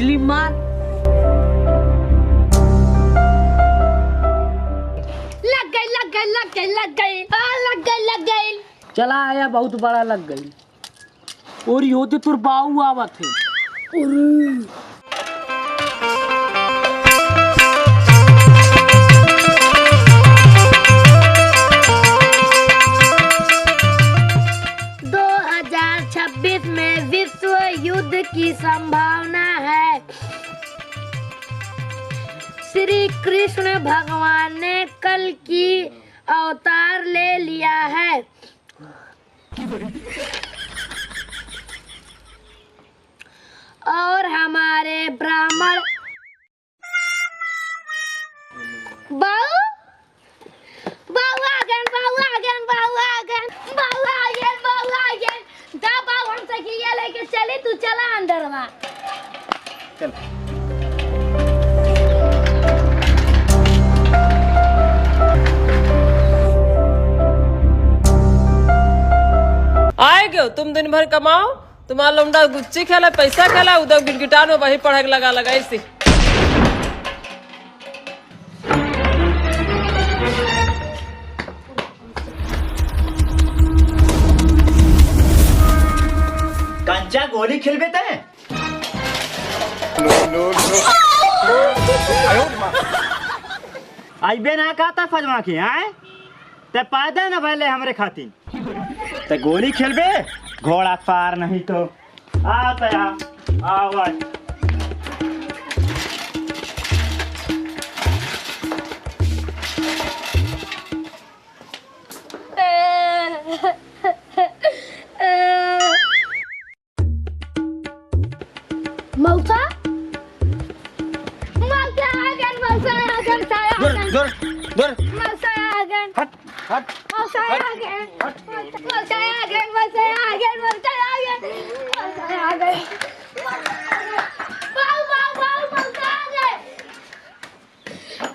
पिछली मार। लग गई लग गई लग गई लग गई लग गई लग गई। चला आया बहुत बड़ा लग गई। और यो तो तुर बाऊ आवत है। दो 2026 में विश्व युद्ध की संभावना है। श्री कृष्ण भगवान ने कल की अवतार ले लिया है। और हमारे ब्राह्मण बाऊ बाऊ आ गए बाऊ आ गए बाऊ आ गए बाऊ आ गए बाऊ आ गए। जा बाऊ हमसे कि ये लेके चली, तू चला अंदर वा। चल आए गयो तुम दिन भर कमाओ, तुम्हारा लौंडा गुच्ची खेला, पैसा खेला, उधर गिटार में वही पढ़े लगा लगा ऐसे। कंचा गोली खेलबे ते आइबे ना कहता फजमा के आए ते पैदा न भले हमरे खातिर ते गोली खेलबे घोड़ा पार नहीं तो आता आवाज। मौसा मौसा आ गए मौसा आ गए दूर दूर मौसा आ गए हट हट मौसा आ गए मौसा आ गए मौसा आ गए मौसा आ गए मौसा आ गए बाऊ बाऊ बाऊ मौसा आ गए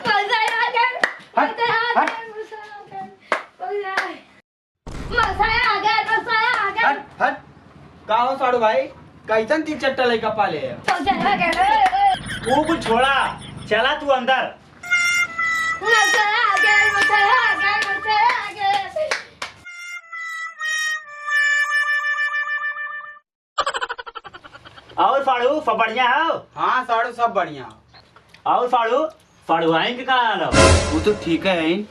मौसा आ गए मौसा आ गए मौसा आ गए मौसा आ गए हट हट का हो साड़ू भाई कैसन तीन चट्टा लेका पाले है मौसा आ गए वो कुछ छोड़ा चला तू अंदर। मौसा आ गए मौसा आ गए मौसा आ गए। और फाड़ू सब बढ़िया हो? हाँ साड़ू सब बढ़िया। और फाड़ू फड़ुआइन के कहा आलो? वो तो ठीक है।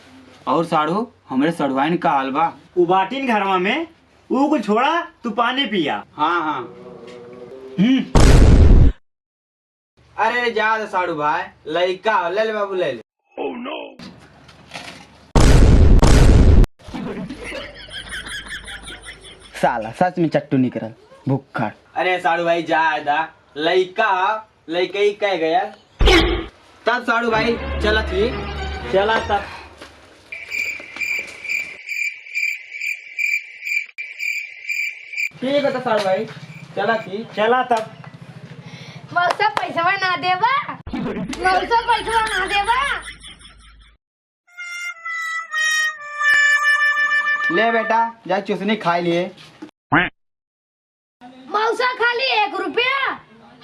और साड़ू हमरे सड़वाइन का हलवा उबाटिन घरवा में वो कुछ छोड़ा तू पानी पिया। हाँ हाँ। अरे जा दे साड़ू भाई, लइका ले ले बाबू ले ले। साला सच में चट्टू निकल भुक्खड़। अरे साड़ू भाई जा दा, लइका लइका ही कह गया। तब साड़ू भाई चला थी। चला तब ठीक है तो साड़ू भाई चला थी। चला तब मौसा पैसा ना देवा मौसा पैसा ना देवा। ले बेटा जा चूसनी खा लिए। मौसा खाली 1 रुपया,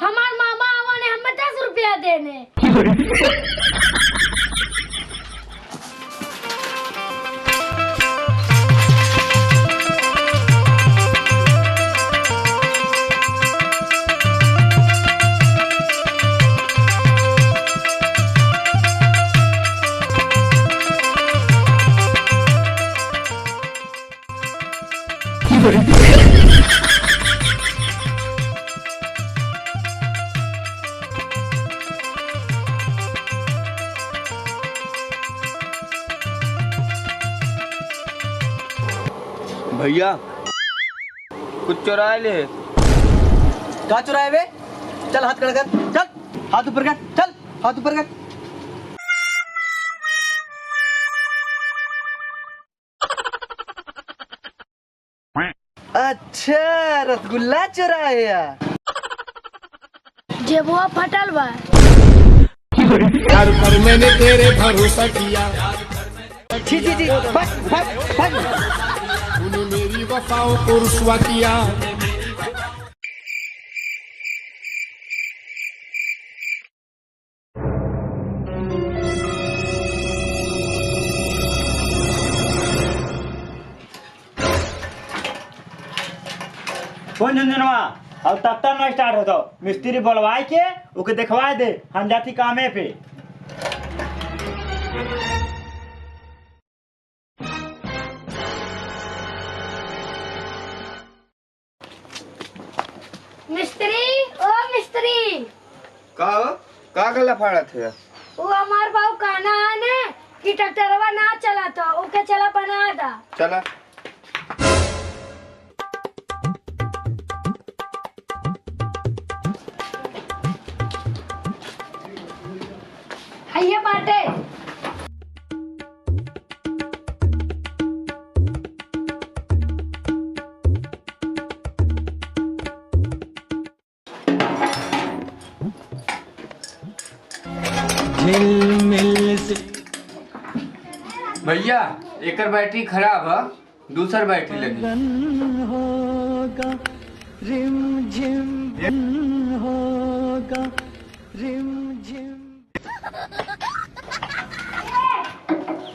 हमार मामा आवा ने हमें 10 रुपया देने। भैया कुछ चुरा ले। क्या चुराए बे? चल हाथ कर चल, हाथ ऊपर कर, चल हाथ ऊपर कर। अच्छा रसगुल्ला चुराया। जेबुआ फटल बा। यार पर मैंने तेरे भरोसा किया, छी छी छी, बस बस बस। तूने मेरी वफाओं को रुसवा किया। फोन झुंझुनवा अब तब तक ना स्टार्ट होता मिस्त्री बोलवाए के ओके देखवा दे हम जाती कामे पे। मिस्त्री ओ मिस्त्री का गला फाड़ा थे? वो हमार बाबू कहना है ने कि ट्रैक्टरवा ना चला तो ओके चला बना दा। चला ये बाटे भैया एकर बैटरी खराब है, दूसर बैटरी लगी।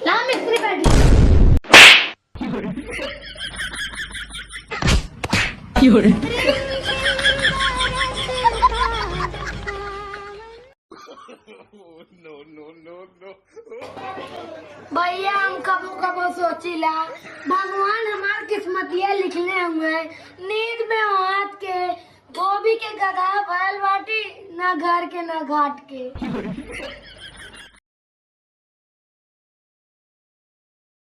ला मिस्त्री बैठ भैया हम कबो कबो सोचिला भगवान हमार किस्मतिया लिखले हुए नींद में हाथ के धोबी के गधा भैल बाटी ना घर के ना घाट के।